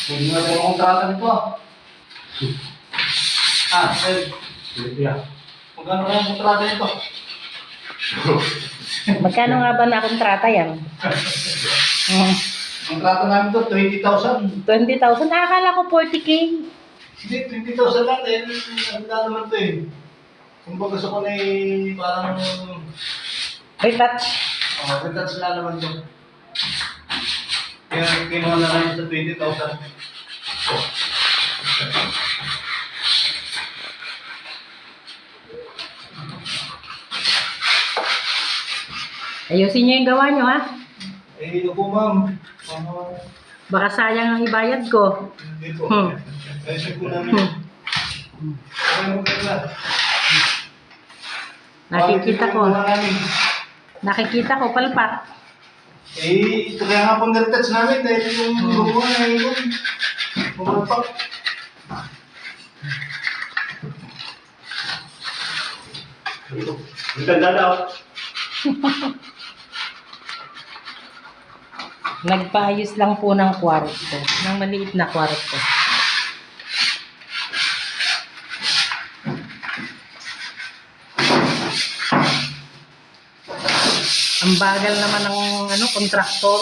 Hindi na tayo kontrata nito ah. Ed. Magkano kaya ang kontrata nito? Magkano nga ba na kontrata yan? Kontrata namin ito, 20,000. 20,000? Akala ko 40K. Hindi, 20,000 lang. Dahil ano na naman ito eh. Kung baga gusto ko na eh, parang... Retouch. Retouch na naman ito. Kaya kinuha na namin sa 20,000. Ayusin niyo yung gawa niyo, ha? Eh, ito po ma'am. Baka sayang ang ibayad ko. Hindi po. Ayusin po namin. Okay mo kaya. Nakikita ko, palpak. Eh, ito kaya nga pong retouch namin dahil yung gumawa na yun. Pumalpak. Ang ganda daw. Nagpaayos lang po ng kwarto. Ng maliit na kwarto. Ang bagal naman ng kontraktor.